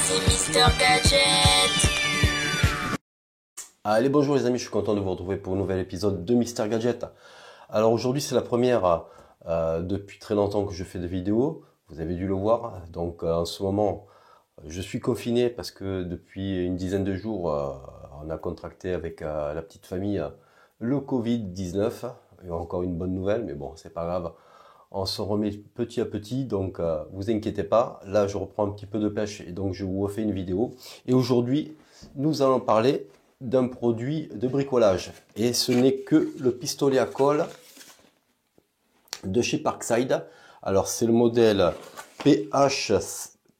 c'est Mister Gadget. Allez, bonjour les amis, je suis content de vous retrouver pour un nouvel épisode de Mister Gadget. Alors aujourd'hui c'est la première depuis très longtemps que je fais des vidéos, vous avez dû le voir. Donc en ce moment je suis confiné parce que depuis une dizaine de jours on a contracté avec la petite famille le Covid-19. Et encore une bonne nouvelle, mais bon c'est pas grave, on se remet petit à petit, donc vous inquiétez pas. Là je reprends un petit peu de pêche et donc je vous refais une vidéo. Et aujourd'hui nous allons parler d'un produit de bricolage, et ce n'est que le pistolet à colle de chez Parkside. Alors c'est le modèle PHP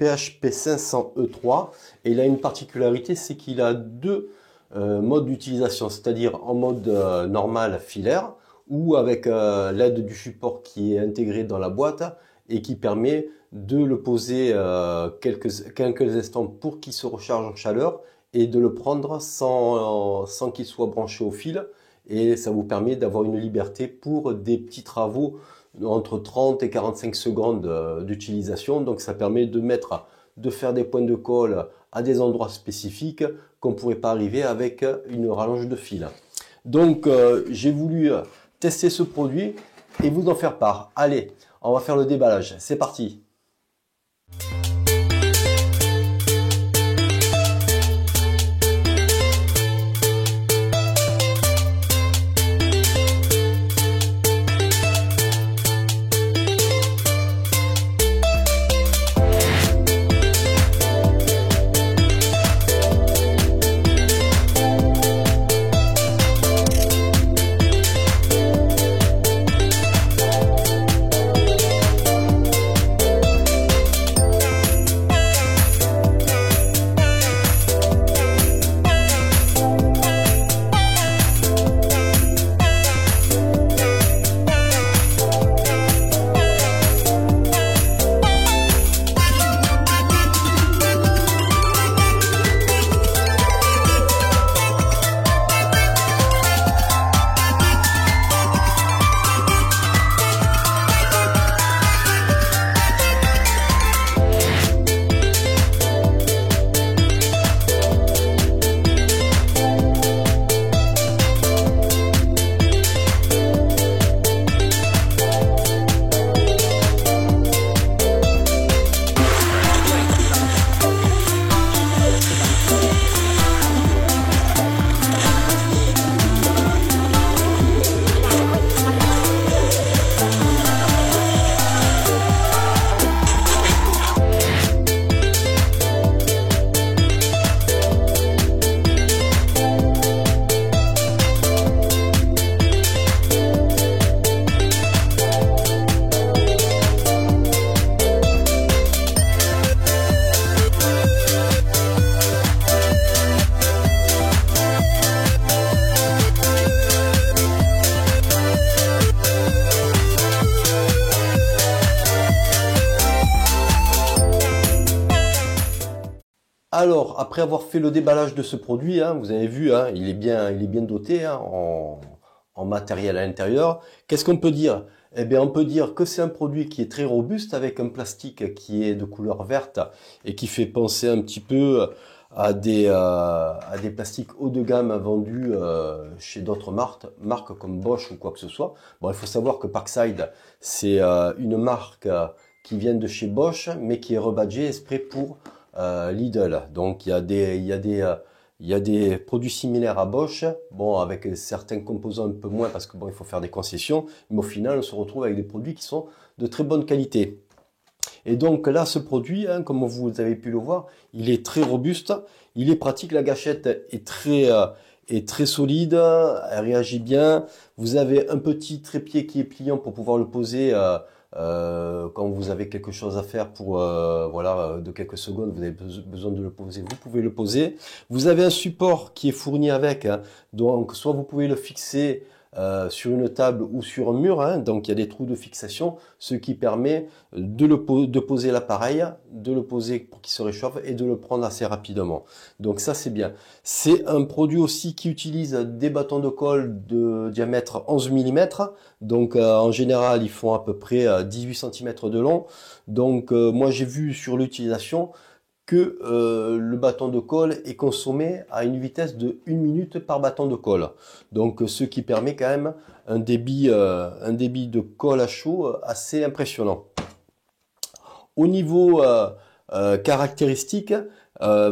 500E3 et il a une particularité, c'est qu'il a deux modes d'utilisation, c'est-à-dire en mode normal filaire ou avec l'aide du support qui est intégré dans la boîte et qui permet de le poser quelques instants pour qu'il se recharge en chaleur et de le prendre sans qu'il soit branché au fil, et ça vous permet d'avoir une liberté pour des petits travaux entre 30 et 45 secondes d'utilisation. Donc ça permet de faire des points de colle à des endroits spécifiques qu'on ne pourrait pas arriver avec une rallonge de fil. Donc j'ai voulu tester ce produit et vous en faire part. Allez, on va faire le déballage, c'est parti. Alors, après avoir fait le déballage de ce produit, vous avez vu, il est bien doté en matériel à l'intérieur. Qu'est-ce qu'on peut dire? Eh bien, on peut dire que c'est un produit qui est très robuste, avec un plastique qui est de couleur verte et qui fait penser un petit peu à des plastiques haut de gamme vendus chez d'autres marques comme Bosch ou quoi que ce soit. Bon, il faut savoir que Parkside, c'est une marque qui vient de chez Bosch, mais qui est rebadgée exprès pour Lidl. Donc il y a des produits similaires à Bosch, bon, avec certains composants un peu moins parce que bon, il faut faire des concessions, mais au final on se retrouve avec des produits qui sont de très bonne qualité. Et donc là, ce produit, comme vous avez pu le voir, il est très robuste, il est pratique, la gâchette est très solide, elle réagit bien. Vous avez un petit trépied qui est pliant pour pouvoir le poser quand vous avez quelque chose à faire pour de quelques secondes, vous avez besoin de le poser, vous pouvez le poser. Vous avez un support qui est fourni avec, donc soit vous pouvez le fixer sur une table ou sur un mur, donc il y a des trous de fixation, ce qui permet de poser l'appareil, de le poser pour qu'il se réchauffe et de le prendre assez rapidement. Donc ça c'est bien. C'est un produit aussi qui utilise des bâtons de colle de diamètre 11 mm, donc en général ils font à peu près 18 cm de long. Donc moi j'ai vu sur l'utilisation que le bâton de colle est consommé à une vitesse de 1 minute par bâton de colle. Donc ce qui permet quand même un débit de colle à chaud assez impressionnant. Au niveau caractéristiques, à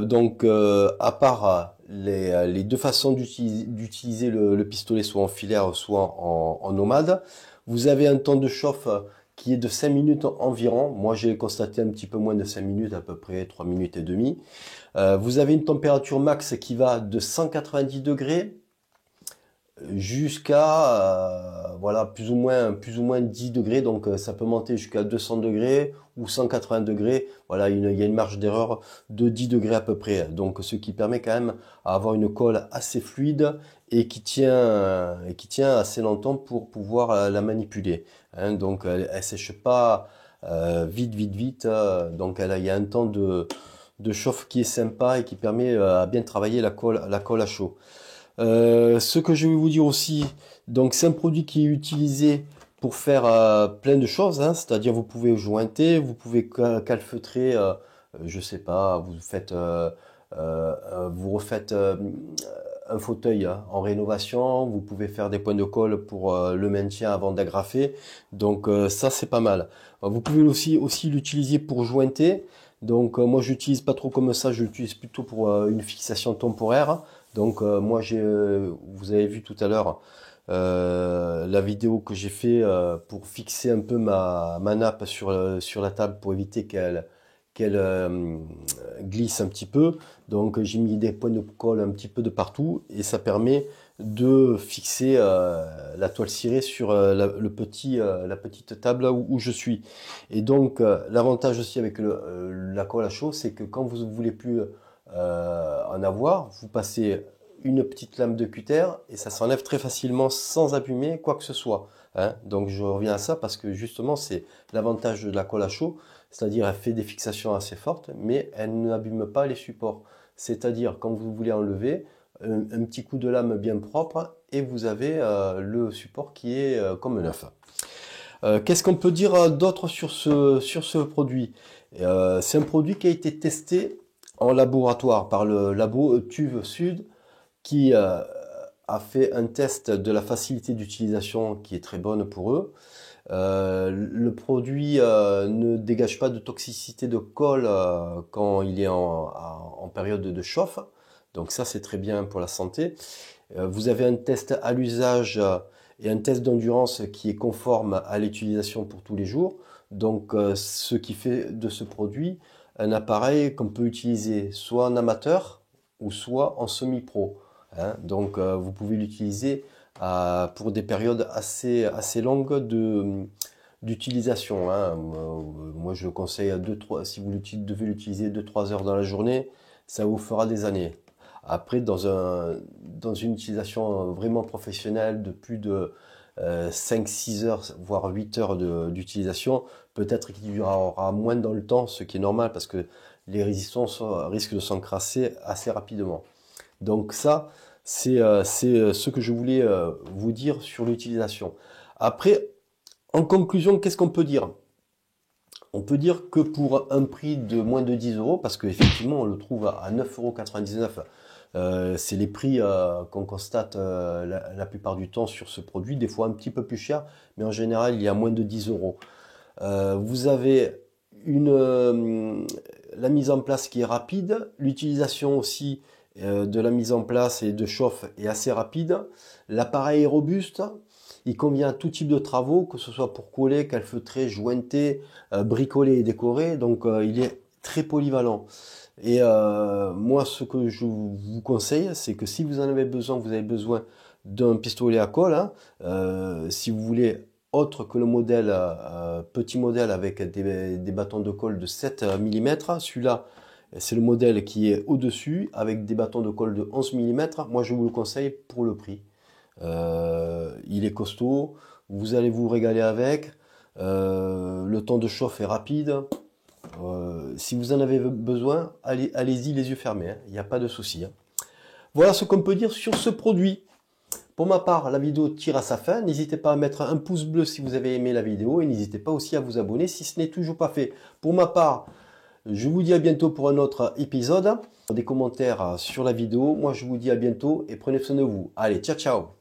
part les deux façons d'utiliser le pistolet, soit en filaire, soit en nomade, vous avez un temps de chauffe qui est de 5 minutes environ. Moi, j'ai constaté un petit peu moins de 5 minutes, à peu près 3 minutes et demie. Vous avez une température max qui va de 190 degrés jusqu'à voilà plus ou moins 10 degrés, donc ça peut monter jusqu'à 200 degrés ou 180 degrés. Voilà, il y a une marge d'erreur de 10 degrés à peu près, donc ce qui permet quand même à avoir une colle assez fluide et qui tient assez longtemps pour pouvoir la manipuler, hein. Donc elle sèche pas vite, donc il y a un temps de chauffe qui est sympa et qui permet à bien travailler la colle à chaud. Ce que je vais vous dire aussi, donc c'est un produit qui est utilisé pour faire plein de choses, hein, c'est-à-dire vous pouvez jointer, vous pouvez calfeutrer, je sais pas, vous refaites un fauteuil hein, en rénovation, vous pouvez faire des points de colle pour le maintien avant d'agrafer, donc ça c'est pas mal. Vous pouvez aussi l'utiliser pour jointer, donc moi j'utilise pas trop comme ça, je l'utilise plutôt pour une fixation temporaire. Donc moi vous avez vu tout à l'heure la vidéo que j'ai fait pour fixer un peu ma nappe sur la table pour éviter qu'elle glisse un petit peu. Donc j'ai mis des points de colle un petit peu de partout et ça permet de fixer la toile cirée sur la petite table où je suis. Et donc l'avantage aussi avec la colle à chaud, c'est que quand vous ne voulez plus en avoir, vous passez une petite lame de cutter et ça s'enlève très facilement sans abîmer quoi que ce soit, hein. Donc je reviens à ça parce que justement c'est l'avantage de la colle à chaud, c'est-à-dire elle fait des fixations assez fortes mais elle n'abîme pas les supports, c'est-à-dire quand vous voulez enlever un petit coup de lame bien propre et vous avez le support qui est comme neuf. Qu'est-ce qu'on peut dire d'autre sur ce produit? C'est un produit qui a été testé en laboratoire par le labo TÜV Sud qui a fait un test de la facilité d'utilisation qui est très bonne pour eux. Le produit ne dégage pas de toxicité de colle quand il est en période de chauffe, donc ça c'est très bien pour la santé. Vous avez un test à l'usage et un test d'endurance qui est conforme à l'utilisation pour tous les jours, donc ce qui fait de ce produit un appareil qu'on peut utiliser soit en amateur ou soit en semi-pro, hein. Donc vous pouvez l'utiliser pour des périodes assez longues d'utilisation, hein. Moi je le conseille à 2-3, si vous devez l'utiliser 2-3 heures dans la journée, ça vous fera des années. Après dans une utilisation vraiment professionnelle de plus de 5-6 heures, voire 8 heures d'utilisation, peut-être qu'il durera moins dans le temps, ce qui est normal parce que les résistances risquent de s'encrasser assez rapidement. Donc ça, c'est ce que je voulais vous dire sur l'utilisation. Après, en conclusion, qu'est-ce qu'on peut dire? On peut dire que pour un prix de moins de 10 euros, parce qu'effectivement on le trouve à 9,99 €, c'est les prix qu'on constate la plupart du temps sur ce produit, des fois un petit peu plus cher, mais en général il y a moins de 10 euros. Vous avez la mise en place qui est rapide, l'utilisation aussi de la mise en place et de chauffe est assez rapide, l'appareil est robuste, il convient à tout type de travaux, que ce soit pour coller, calfeutrer, jointer, bricoler et décorer, donc il est très polyvalent. Et moi ce que je vous conseille, c'est que si vous en avez besoin, vous avez besoin d'un pistolet à colle, hein, si vous voulez autre que le modèle, petit modèle avec des bâtons de colle de 7 mm, celui-là c'est le modèle qui est au-dessus avec des bâtons de colle de 11 mm, moi je vous le conseille pour le prix. Il est costaud, vous allez vous régaler avec, le temps de chauffe est rapide. Si vous en avez besoin, allez-y les yeux fermés, hein, il n'y a pas de souci, hein. Voilà ce qu'on peut dire sur ce produit. Pour ma part, la vidéo tire à sa fin. N'hésitez pas à mettre un pouce bleu si vous avez aimé la vidéo et n'hésitez pas aussi à vous abonner si ce n'est toujours pas fait. Pour ma part, Je vous dis à bientôt pour un autre épisode. Des commentaires sur la vidéo. Moi, je vous dis à bientôt et prenez soin de vous. Allez, ciao, ciao.